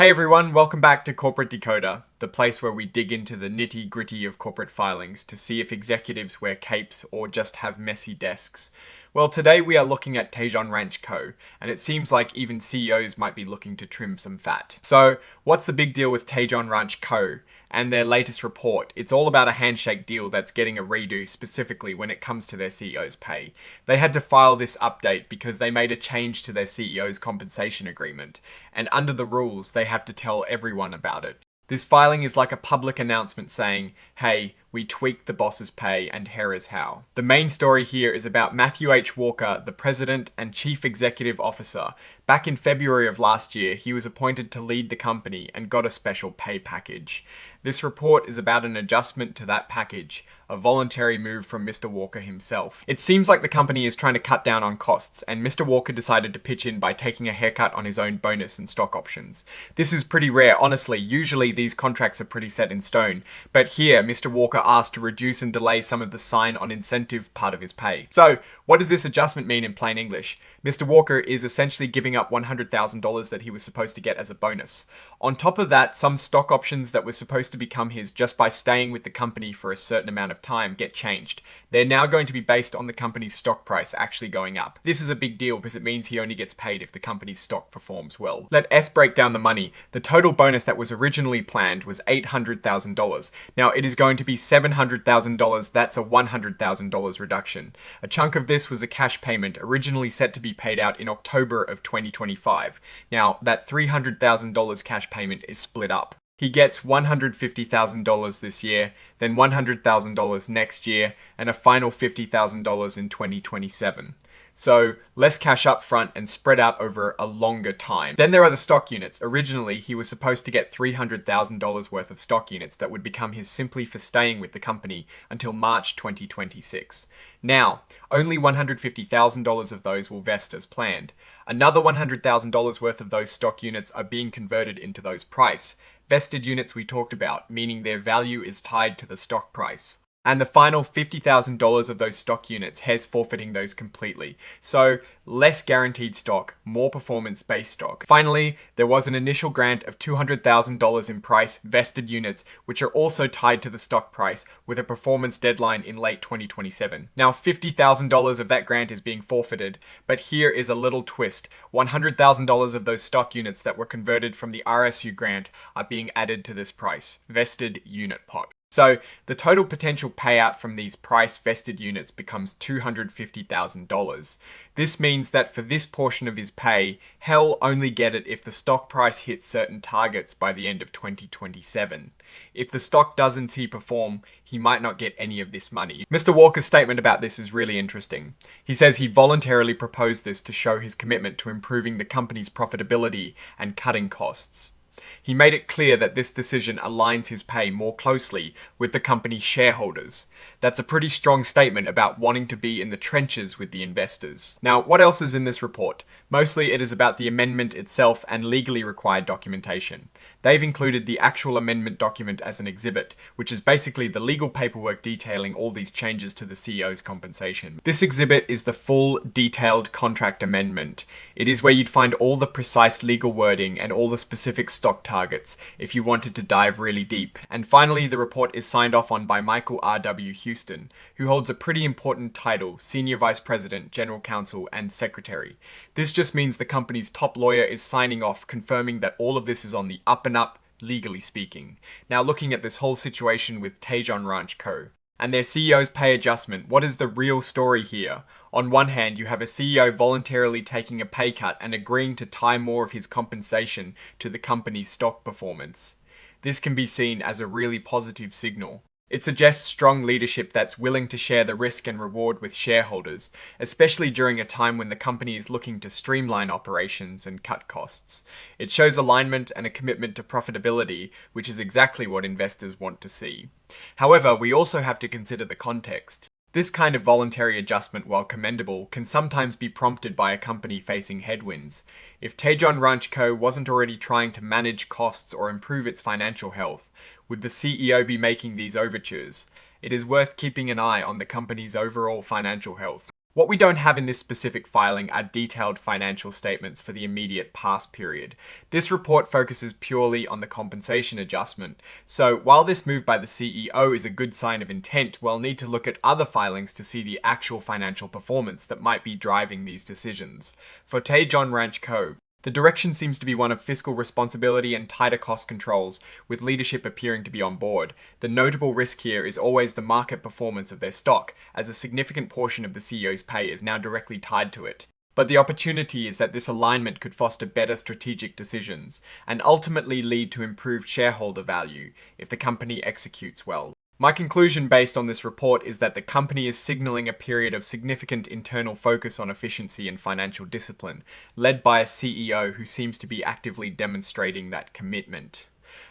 Hey everyone, welcome back to Corporate Decoder, the place where we dig into the nitty-gritty of corporate filings to see if executives wear capes or just have messy desks. Well, today we are looking at Tejon Ranch Co., and it seems like even CEOs might be looking to trim some fat. So, what's the big deal with Tejon Ranch Co. and their latest report? It's all about a handshake deal that's getting a redo specifically when it comes to their CEO's pay. They had to file this update because they made a change to their CEO's compensation agreement, and under the rules, they have to tell everyone about it. This filing is like a public announcement saying, hey, we tweaked the boss's pay and here is how. The main story here is about Matthew H. Walker, the president and chief executive officer. Back in February of last year, he was appointed to lead the company and got a special pay package. This report is about an adjustment to that package, a voluntary move from Mr. Walker himself. It seems like the company is trying to cut down on costs, and Mr. Walker decided to pitch in by taking a haircut on his own bonus and stock options. This is pretty rare, honestly. Usually these contracts are pretty set in stone, but here Mr. Walker asked to reduce and delay some of the sign-on incentive part of his pay. So, what does this adjustment mean in plain English? Mr. Walker is essentially giving up $100,000 that he was supposed to get as a bonus. On top of that, some stock options that were supposed to become his just by staying with the company for a certain amount of time get changed. They're now going to be based on the company's stock price actually going up. This is a big deal because it means he only gets paid if the company's stock performs well. Let S break down the money. The total bonus that was originally planned was $800,000. Now it is going to be $700,000. That's a $100,000 reduction. A chunk of this was a cash payment originally set to be paid out in October of 2025. Now that $300,000 cash payment is split up. He gets $150,000 this year, then $100,000 next year, and a final $50,000 in 2027. So, less cash up front and spread out over a longer time. Then there are the stock units. Originally, he was supposed to get $300,000 worth of stock units that would become his simply for staying with the company until March 2026. Now, only $150,000 of those will vest as planned. Another $100,000 worth of those stock units are being converted into those price. Vested units we talked about, meaning their value is tied to the stock price. And the final $50,000 of those stock units has forfeiting those completely. So, less guaranteed stock, more performance-based stock. Finally, there was an initial grant of $200,000 in price vested units, which are also tied to the stock price, with a performance deadline in late 2027. Now, $50,000 of that grant is being forfeited, but here is a little twist. $100,000 of those stock units that were converted from the RSU grant are being added to this price, vested unit pot. So, the total potential payout from these price vested units becomes $250,000. This means that for this portion of his pay, he'll only get it if the stock price hits certain targets by the end of 2027. If the stock doesn't perform, he might not get any of this money. Mr. Walker's statement about this is really interesting. He says he voluntarily proposed this to show his commitment to improving the company's profitability and cutting costs. He made it clear that this decision aligns his pay more closely with the company's shareholders. That's a pretty strong statement about wanting to be in the trenches with the investors. Now, what else is in this report? Mostly it is about the amendment itself and legally required documentation. They've included the actual amendment document as an exhibit, which is basically the legal paperwork detailing all these changes to the CEO's compensation. This exhibit is the full, detailed contract amendment. It is where you'd find all the precise legal wording and all the specific stock targets if you wanted to dive really deep. And finally, the report is signed off on by Michael R.W. Houston, who holds a pretty important title, Senior Vice President, General Counsel, and Secretary. This just means the company's top lawyer is signing off, confirming that all of this is on the up and up, legally speaking. Now looking at this whole situation with Tejon Ranch Co. and their CEO's pay adjustment, what is the real story here? On one hand, you have a CEO voluntarily taking a pay cut and agreeing to tie more of his compensation to the company's stock performance. This can be seen as a really positive signal. It suggests strong leadership that's willing to share the risk and reward with shareholders, especially during a time when the company is looking to streamline operations and cut costs. It shows alignment and a commitment to profitability, which is exactly what investors want to see. However, we also have to consider the context. This kind of voluntary adjustment, while commendable, can sometimes be prompted by a company facing headwinds. If Tejon Ranch Co. wasn't already trying to manage costs or improve its financial health, would the CEO be making these overtures? It is worth keeping an eye on the company's overall financial health. What we don't have in this specific filing are detailed financial statements for the immediate past period. This report focuses purely on the compensation adjustment. So while this move by the CEO is a good sign of intent, we'll need to look at other filings to see the actual financial performance that might be driving these decisions. For Tejon Ranch Co., the direction seems to be one of fiscal responsibility and tighter cost controls, with leadership appearing to be on board. The notable risk here is always the market performance of their stock, as a significant portion of the CEO's pay is now directly tied to it. But the opportunity is that this alignment could foster better strategic decisions, and ultimately lead to improved shareholder value if the company executes well. My conclusion based on this report is that the company is signaling a period of significant internal focus on efficiency and financial discipline, led by a CEO who seems to be actively demonstrating that commitment.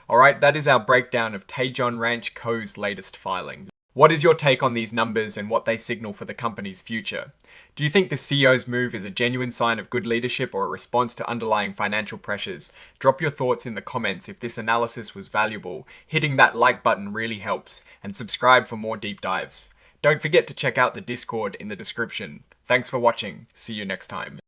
Alright, that is our breakdown of Tejon Ranch Co.'s latest filing. What is your take on these numbers and what they signal for the company's future? Do you think the CEO's move is a genuine sign of good leadership or a response to underlying financial pressures? Drop your thoughts in the comments if this analysis was valuable. Hitting that like button really helps, and subscribe for more deep dives. Don't forget to check out the Discord in the description. Thanks for watching. See you next time.